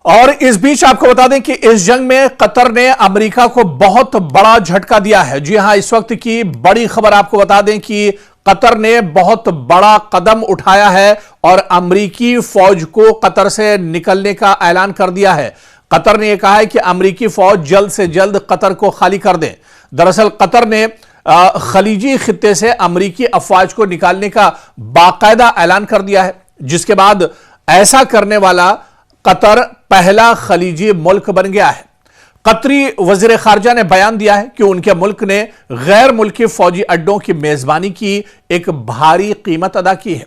اور اس بیچ آپ کو بتا دیں کہ اس جنگ میں قطر نے امریکہ کو بہت بڑا جھٹکا دیا ہے۔ جی ہاں، اس وقت کی بڑی خبر آپ کو بتا دیں کہ قطر نے بہت بڑا قدم اٹھایا ہے اور امریکی فوج کو قطر سے نکلنے کا اعلان کر دیا ہے۔ قطر نے یہ کہا ہے کہ امریکی فوج جلد سے جلد قطر کو خالی کر دیں۔ دراصل قطر نے خلیجی خطے سے امریکی افواج کو نکالنے کا باقاعدہ اعلان کر دیا ہے، جس کے بعد ایسا کرنے والا قطر پہلا خلیجی ملک بن گیا ہے۔ قطری وزیر خارجہ نے بیان دیا ہے کہ ان کے ملک نے غیر ملکی فوجی اڈوں کی میزبانی کی ایک بھاری قیمت ادا کی ہے۔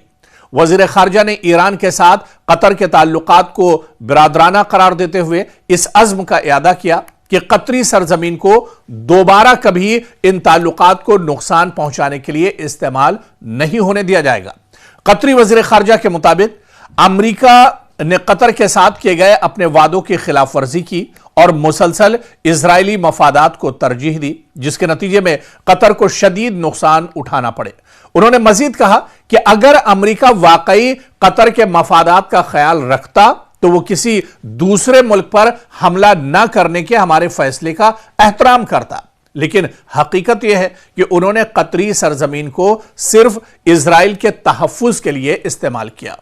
وزیر خارجہ نے ایران کے ساتھ قطر کے تعلقات کو برادرانہ قرار دیتے ہوئے اس عزم کا اعادہ کیا کہ قطری سرزمین کو دوبارہ کبھی ان تعلقات کو نقصان پہنچانے کے لیے استعمال نہیں ہونے دیا جائے گا۔ قطری وزیر خارجہ کے مطابق امریکہ نے قطر کے ساتھ کیے گئے اپنے وعدوں کی خلاف ورزی کی اور مسلسل اسرائیلی مفادات کو ترجیح دی، جس کے نتیجے میں قطر کو شدید نقصان اٹھانا پڑے۔ انہوں نے مزید کہا کہ اگر امریکہ واقعی قطر کے مفادات کا خیال رکھتا تو وہ کسی دوسرے ملک پر حملہ نہ کرنے کے ہمارے فیصلے کا احترام کرتا، لیکن حقیقت یہ ہے کہ انہوں نے قطری سرزمین کو صرف اسرائیل کے تحفظ کے لیے استعمال کیا۔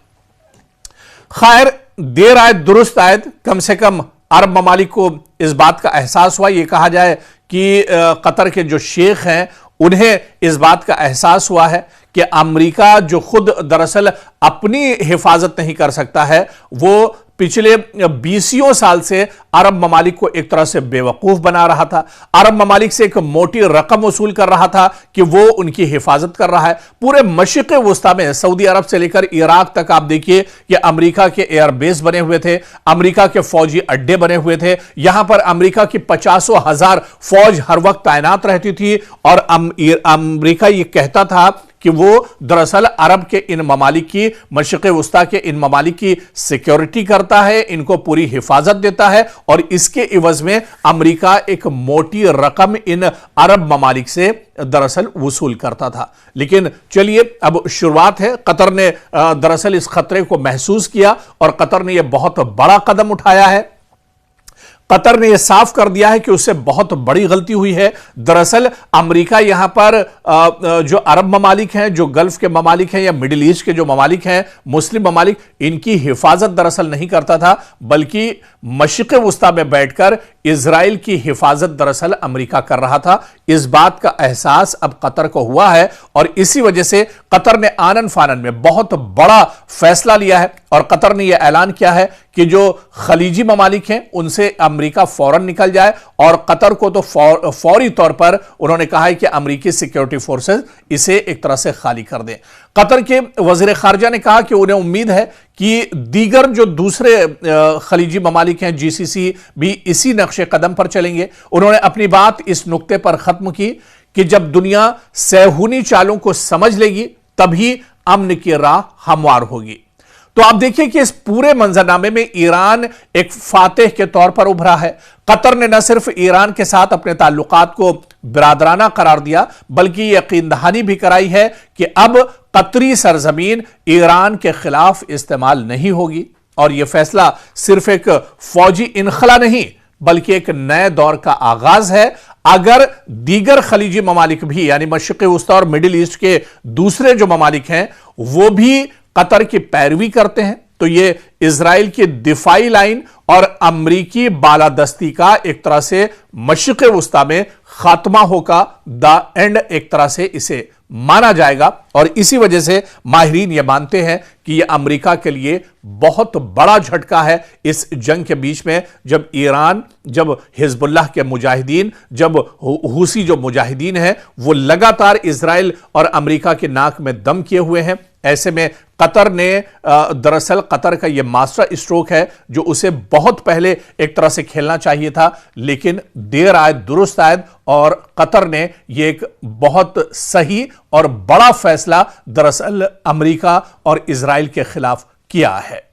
خیر، دیر آئے درست آئے، کم سے کم عرب ممالک کو اس بات کا احساس ہوا۔ یہ کہا جائے کہ قطر کے جو شیخ ہیں انہیں اس بات کا احساس ہوا ہے کہ امریکہ جو خود دراصل اپنی حفاظت نہیں کر سکتا ہے، وہ پچھلے 20 سال سے عرب ممالک کو ایک طرح سے بے وقوف بنا رہا تھا، عرب ممالک سے ایک موٹی رقم وصول کر رہا تھا کہ وہ ان کی حفاظت کر رہا ہے۔ پورے مشرق وسطیٰ میں سعودی عرب سے لے کر عراق تک آپ دیکھیے کہ امریکہ کے ایئر بیس بنے ہوئے تھے، امریکہ کے فوجی اڈے بنے ہوئے تھے، یہاں پر امریکہ کی 50,000 فوج ہر وقت تعینات رہتی تھی، اور امریکہ یہ کہتا تھا کہ وہ دراصل عرب کے ان ممالک کی، مشرق وسطیٰ کے ان ممالک کی سیکیورٹی کرتا ہے، ان کو پوری حفاظت دیتا ہے، اور اس کے عوض میں امریکہ ایک موٹی رقم ان عرب ممالک سے دراصل وصول کرتا تھا۔ لیکن چلیے اب شروعات ہے۔ قطر نے دراصل اس خطرے کو محسوس کیا اور قطر نے یہ بہت بڑا قدم اٹھایا ہے۔ قطر نے یہ صاف کر دیا ہے کہ اس سے بہت بڑی غلطی ہوئی ہے۔ دراصل امریکہ یہاں پر جو عرب ممالک ہیں، جو گلف کے ممالک ہیں یا مڈل ایسٹ کے جو ممالک ہیں، مسلم ممالک، ان کی حفاظت دراصل نہیں کرتا تھا، بلکہ مشرق وسطیٰ میں بیٹھ کر اسرائیل کی حفاظت دراصل امریکہ کر رہا تھا۔ اس بات کا احساس اب قطر کو ہوا ہے، اور اسی وجہ سے قطر نے آنن فانن میں بہت بڑا فیصلہ لیا ہے، اور قطر نے یہ اعلان کیا ہے کہ جو خلیجی ممالک ہیں ان سے امریکہ فوراً نکل جائے، اور قطر کو تو فوری طور پر انہوں نے کہا ہے کہ امریکی سیکیورٹی فورسز اسے ایک طرح سے خالی کر دیں۔ قطر کے وزیر خارجہ نے کہا کہ انہیں امید ہے کہ دیگر جو دوسرے خلیجی ممالک ہیں، جی سی سی بھی اسی نقش قدم پر چلیں گے۔ انہوں نے اپنی بات اس نقطے پر ختم کی کہ جب دنیا صہیونی چالوں کو سمجھ لے گی تبھی امن کی راہ ہموار ہوگی۔ تو آپ دیکھیں کہ اس پورے منظرنامے میں ایران ایک فاتح کے طور پر ابھرا ہے۔ قطر نے نہ صرف ایران کے ساتھ اپنے تعلقات کو برادرانہ قرار دیا، بلکہ یقین دہانی بھی کرائی ہے کہ اب قطری سرزمین ایران کے خلاف استعمال نہیں ہوگی، اور یہ فیصلہ صرف ایک فوجی انخلا نہیں بلکہ ایک نئے دور کا آغاز ہے۔ اگر دیگر خلیجی ممالک بھی، یعنی مشرق وسطیٰ اور مڈل ایسٹ کے دوسرے جو ممالک ہیں، وہ بھی قطر کی پیروی کرتے ہیں تو یہ اسرائیل کی دفاعی لائن اور امریکی بالادستی کا ایک طرح سے مشرق وسطیٰ میں خاتمہ ہوگا، دا اینڈ ایک طرح سے اسے مانا جائے گا۔ اور اسی وجہ سے ماہرین یہ مانتے ہیں کہ یہ امریکہ کے لیے بہت بڑا جھٹکا ہے اس جنگ کے بیچ میں، جب ایران، جب حزب اللہ کے مجاہدین، جب حوثی جو مجاہدین ہیں وہ لگاتار اسرائیل اور امریکہ کے ناک میں دم کیے ہوئے ہیں۔ ایسے میں قطر نے دراصل قطر کا یہ ماسٹر اسٹروک ہے جو اسے بہت پہلے ایک طرح سے کھیلنا چاہیے تھا، لیکن دیر آئے درست آئے، اور قطر نے یہ ایک بہت صحیح اور بڑا فیصلہ دراصل امریکہ اور اسرائیل کے خلاف کیا ہے۔